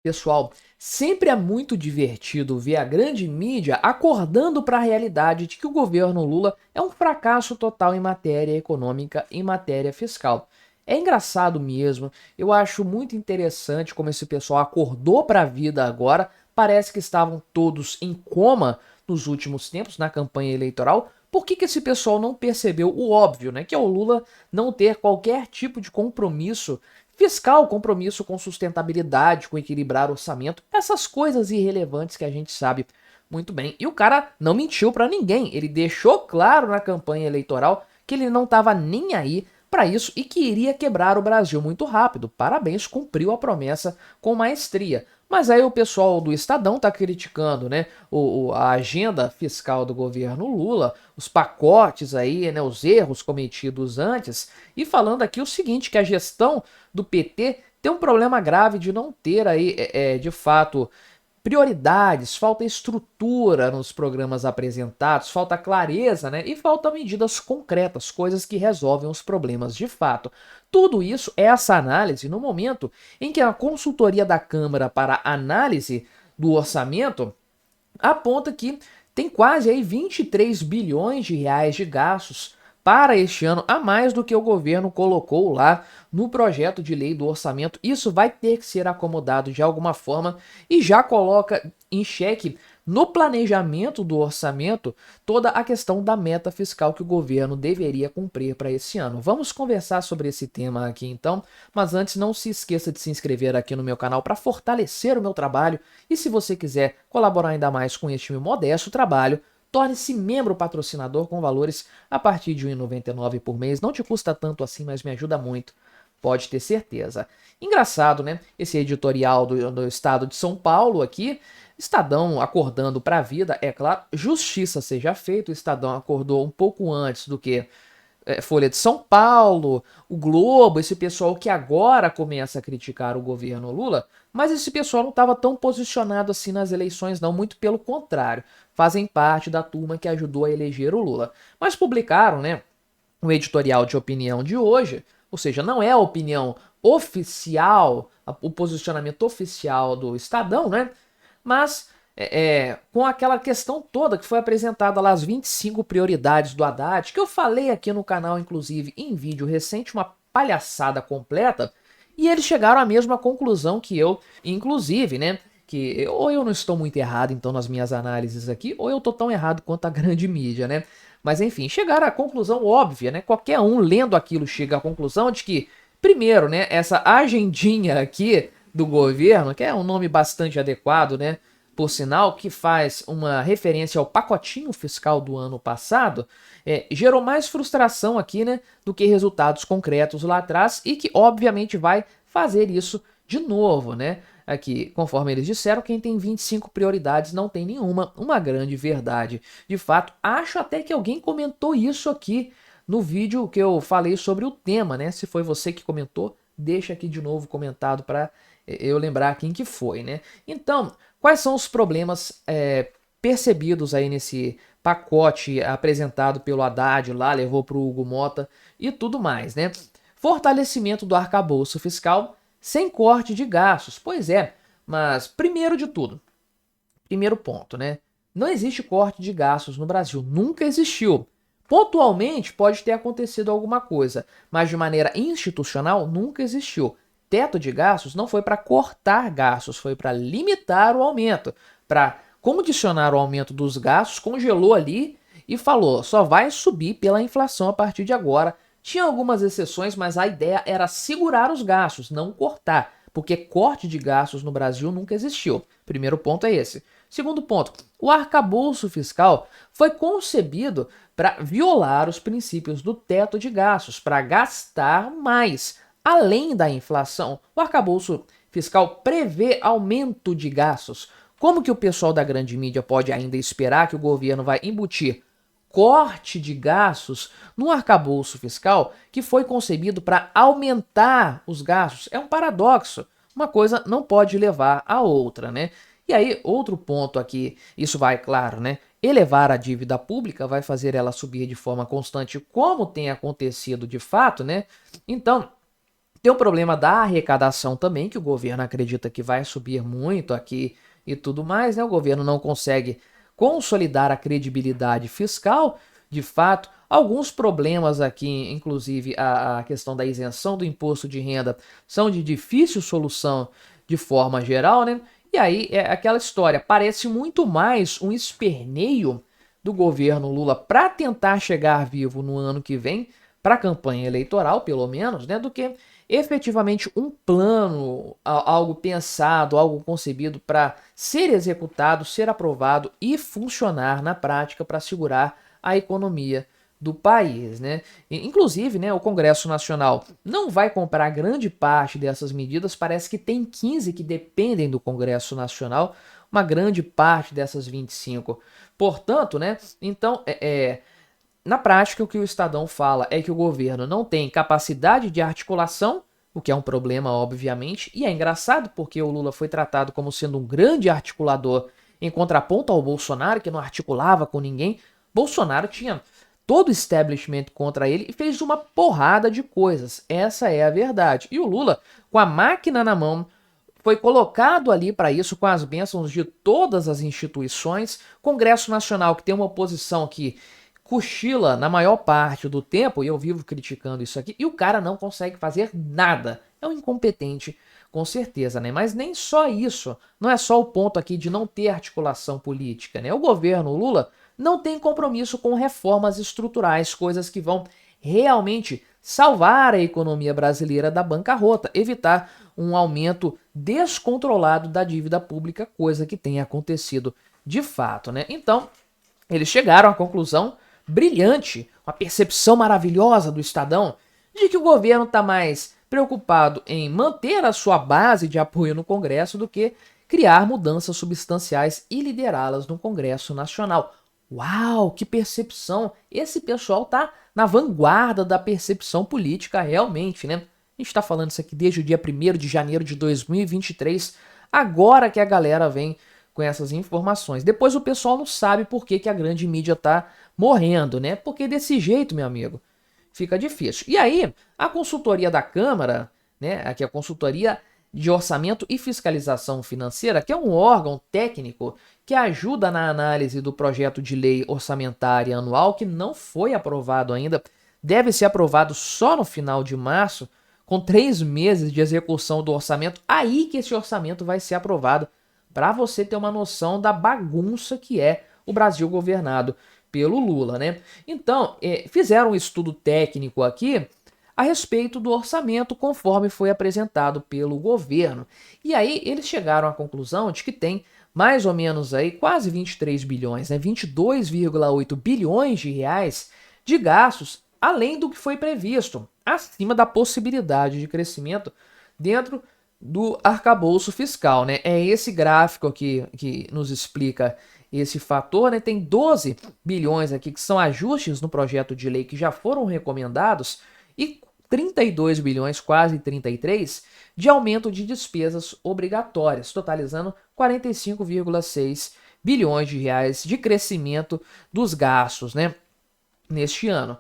Pessoal, sempre é muito divertido ver a grande mídia acordando para a realidade de que o governo Lula é um fracasso total em matéria econômica e em matéria fiscal. É engraçado mesmo, eu acho muito interessante como esse pessoal acordou para a vida agora. Parece que estavam todos em coma nos últimos tempos, na campanha eleitoral. Por que esse pessoal não percebeu o óbvio, né? Que é o Lula não ter qualquer tipo de compromisso fiscal, compromisso com sustentabilidade, com equilibrar o orçamento, essas coisas irrelevantes que a gente sabe muito bem. E o cara não mentiu para ninguém, ele deixou claro na campanha eleitoral que ele não estava nem aí para isso e que iria quebrar o Brasil muito rápido. Parabéns, cumpriu a promessa com maestria. Mas aí o pessoal do Estadão tá criticando, né, a agenda fiscal do governo Lula, os pacotes aí, né, os erros cometidos antes, e falando aqui o seguinte, que a gestão do PT tem um problema grave de não ter aí, de fato, prioridades, falta estrutura nos programas apresentados, falta clareza, né? E falta medidas concretas, coisas que resolvem os problemas de fato. Tudo isso é essa análise no momento em que a consultoria da Câmara para análise do orçamento aponta que tem quase aí 23 bilhões de reais de gastos para este ano, a mais do que o governo colocou lá no projeto de lei do orçamento. Isso vai ter que ser acomodado de alguma forma e já coloca em xeque no planejamento do orçamento toda a questão da meta fiscal que o governo deveria cumprir para esse ano. Vamos conversar sobre esse tema aqui então, mas antes não se esqueça de se inscrever aqui no meu canal para fortalecer o meu trabalho e se você quiser colaborar ainda mais com este meu modesto trabalho, torne-se membro patrocinador com valores a partir de R$ 1,99 por mês. Não te custa tanto assim, mas me ajuda muito. Pode ter certeza. Engraçado, né? Esse editorial do Estado de São Paulo aqui. Estadão acordando para a vida, é claro. Justiça seja feita. O Estadão acordou um pouco antes do que Folha de São Paulo, o Globo, esse pessoal que agora começa a criticar o governo Lula, mas esse pessoal não estava tão posicionado assim nas eleições, não, muito pelo contrário, fazem parte da turma que ajudou a eleger o Lula. Mas publicaram, né, o editorial de opinião de hoje, ou seja, não é a opinião oficial, o posicionamento oficial do Estadão, né, mas com aquela questão toda que foi apresentada lá, as 25 prioridades do Haddad, que eu falei aqui no canal, inclusive, em vídeo recente, uma palhaçada completa, e eles chegaram à mesma conclusão que eu, inclusive, né? Que ou eu não estou muito errado, então, nas minhas análises aqui, ou eu tô tão errado quanto a grande mídia, né? Mas enfim, chegaram à conclusão óbvia, né? Qualquer um lendo aquilo chega à conclusão de que, primeiro, né, essa agendinha aqui do governo, que é um nome bastante adequado, né? Por sinal, que faz uma referência ao pacotinho fiscal do ano passado, gerou mais frustração aqui, né, do que resultados concretos lá atrás e que, obviamente, vai fazer isso de novo, né? Aqui, conforme eles disseram, quem tem 25 prioridades não tem nenhuma, uma grande verdade. De fato, acho até que alguém comentou isso aqui no vídeo que eu falei sobre o tema, né? Se foi você que comentou, deixa aqui de novo comentado para eu lembrar quem que foi, né? Então, quais são os problemas percebidos aí nesse pacote apresentado pelo Haddad lá, levou para o Hugo Mota e tudo mais, né? Fortalecimento do arcabouço fiscal sem corte de gastos. Pois é, mas primeiro de tudo, primeiro ponto, né? Não existe corte de gastos no Brasil, nunca existiu. Pontualmente pode ter acontecido alguma coisa, mas de maneira institucional nunca existiu. Teto de gastos não foi para cortar gastos, foi para limitar o aumento, para condicionar o aumento dos gastos, congelou ali e falou, só vai subir pela inflação a partir de agora. Tinha algumas exceções, mas a ideia era segurar os gastos, não cortar, porque corte de gastos no Brasil nunca existiu. Primeiro ponto é esse. Segundo ponto, o arcabouço fiscal foi concebido para violar os princípios do teto de gastos, para gastar mais. Além da inflação, o arcabouço fiscal prevê aumento de gastos. Como que o pessoal da grande mídia pode ainda esperar que o governo vai embutir corte de gastos no arcabouço fiscal que foi concebido para aumentar os gastos? É um paradoxo. Uma coisa não pode levar a outra, né? E aí, outro ponto aqui, isso vai, claro, né? Elevar a dívida pública vai fazer ela subir de forma constante, como tem acontecido de fato, né? Então, Tem o problema da arrecadação também, que o governo acredita que vai subir muito aqui e tudo mais, né? O governo não consegue consolidar a credibilidade fiscal, de fato. Alguns problemas aqui, inclusive a questão da isenção do imposto de renda, são de difícil solução de forma geral, né? E aí é aquela história, parece muito mais um esperneio do governo Lula para tentar chegar vivo no ano que vem, para a campanha eleitoral, pelo menos, né, do que efetivamente um plano, algo pensado, algo concebido para ser executado, ser aprovado e funcionar na prática para segurar a economia do país, né? Inclusive, né, o Congresso Nacional não vai comprar grande parte dessas medidas, parece que tem 15 que dependem do Congresso Nacional, uma grande parte dessas 25. Portanto, né, então, na prática, o que o Estadão fala é que o governo não tem capacidade de articulação, o que é um problema, obviamente, e é engraçado porque o Lula foi tratado como sendo um grande articulador em contraponto ao Bolsonaro, que não articulava com ninguém. Bolsonaro tinha todo o establishment contra ele e fez uma porrada de coisas. Essa é a verdade. E o Lula, com a máquina na mão, foi colocado ali para isso, com as bênçãos de todas as instituições. Congresso Nacional, que tem uma oposição que cochila na maior parte do tempo, e eu vivo criticando isso aqui, e o cara não consegue fazer nada. É um incompetente, com certeza, né? Mas nem só isso. Não é só o ponto aqui de não ter articulação política, né? O governo Lula não tem compromisso com reformas estruturais, coisas que vão realmente salvar a economia brasileira da bancarrota, evitar um aumento descontrolado da dívida pública, coisa que tem acontecido de fato, né? Então, eles chegaram à conclusão brilhante, uma percepção maravilhosa do Estadão, de que o governo está mais preocupado em manter a sua base de apoio no Congresso do que criar mudanças substanciais e liderá-las no Congresso Nacional. Uau, que percepção! Esse pessoal tá na vanguarda da percepção política realmente, né? A gente está falando isso aqui desde o dia 1º de janeiro de 2023, agora que a galera vem com essas informações. Depois o pessoal não sabe por que a grande mídia tá morrendo, né? Porque desse jeito, meu amigo, fica difícil. E aí, a consultoria da Câmara, né, aqui a consultoria de orçamento e fiscalização financeira, que é um órgão técnico que ajuda na análise do projeto de lei orçamentária anual, que não foi aprovado ainda, deve ser aprovado só no final de março, com 3 meses de execução do orçamento, aí que esse orçamento vai ser aprovado, para você ter uma noção da bagunça que é o Brasil governado pelo Lula, né? Então, fizeram um estudo técnico aqui a respeito do orçamento conforme foi apresentado pelo governo. E aí eles chegaram à conclusão de que tem mais ou menos aí quase 23 bilhões, né? 22,8 bilhões de reais de gastos além do que foi previsto, acima da possibilidade de crescimento dentro do arcabouço fiscal, né? É esse gráfico aqui que nos explica esse fator, né? Tem 12 bilhões aqui que são ajustes no projeto de lei que já foram recomendados e 32 bilhões, quase 33, de aumento de despesas obrigatórias, totalizando 45,6 bilhões de reais de crescimento dos gastos, né, neste ano.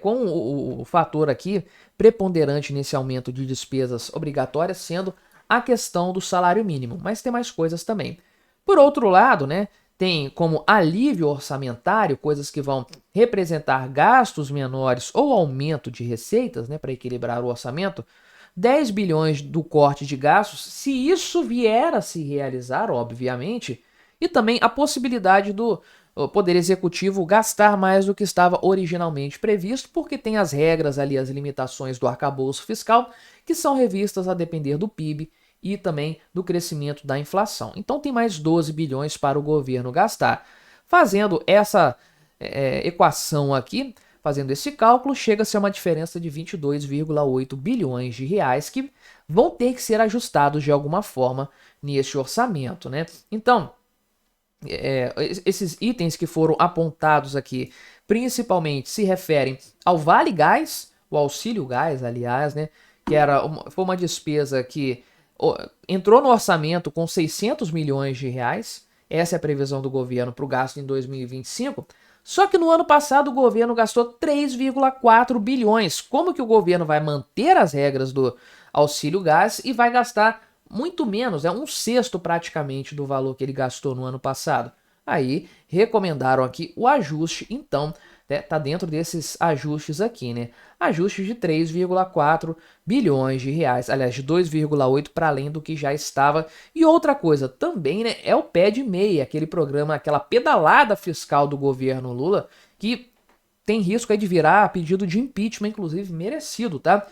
Com o fator aqui preponderante nesse aumento de despesas obrigatórias sendo a questão do salário mínimo, mas tem mais coisas também. Por outro lado, né, tem como alívio orçamentário coisas que vão representar gastos menores ou aumento de receitas, né, para equilibrar o orçamento, 10 bilhões do corte de gastos, se isso vier a se realizar, obviamente, e também a possibilidade do Poder Executivo gastar mais do que estava originalmente previsto, porque tem as regras ali, as limitações do arcabouço fiscal, que são revistas a depender do PIB e também do crescimento da inflação. Então tem mais 12 bilhões para o governo gastar. Fazendo essa equação aqui, fazendo esse cálculo, chega-se a uma diferença de 22,8 bilhões de reais que vão ter que ser ajustados de alguma forma neste orçamento, né? Então, esses itens que foram apontados aqui, principalmente se referem ao Vale Gás, o Auxílio Gás, aliás, né? Que foi uma despesa que entrou no orçamento com 600 milhões de reais. Essa é a previsão do governo para o gasto em 2025. Só que no ano passado o governo gastou 3,4 bilhões. Como que o governo vai manter as regras do auxílio gás e vai gastar muito menos, um sexto praticamente do valor que ele gastou no ano passado? Aí recomendaram aqui o ajuste, então, né, tá dentro desses ajustes aqui, né? Ajustes de 3,4 bilhões de reais, aliás, de 2,8 para além do que já estava. E outra coisa também, né, é o pé de meia, aquele programa, aquela pedalada fiscal do governo Lula, que tem risco aí de virar pedido de impeachment, inclusive merecido, tá?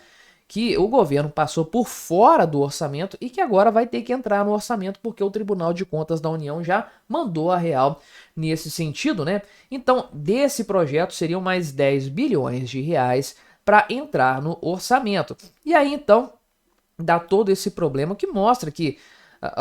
Que o governo passou por fora do orçamento e que agora vai ter que entrar no orçamento porque o Tribunal de Contas da União já mandou a real nesse sentido, né? Então, desse projeto seriam mais 10 bilhões de reais para entrar no orçamento. E aí, então, dá todo esse problema que mostra que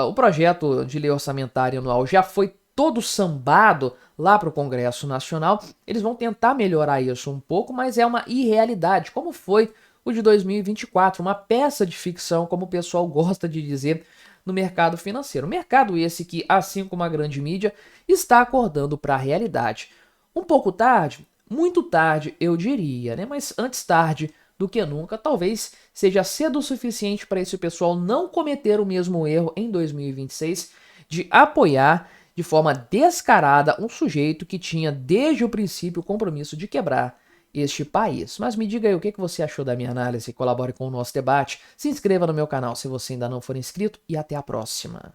o projeto de lei orçamentária anual já foi todo sambado lá para o Congresso Nacional. Eles vão tentar melhorar isso um pouco, mas é uma irrealidade, como foi o de 2024, uma peça de ficção, como o pessoal gosta de dizer no mercado financeiro. Mercado esse que, assim como a grande mídia, está acordando para a realidade. Um pouco tarde, muito tarde, eu diria, né? Mas antes tarde do que nunca, talvez seja cedo o suficiente para esse pessoal não cometer o mesmo erro em 2026 de apoiar de forma descarada um sujeito que tinha desde o princípio o compromisso de quebrar este país. Mas me diga aí o que você achou da minha análise, colabore com o nosso debate, se inscreva no meu canal se você ainda não for inscrito e até a próxima.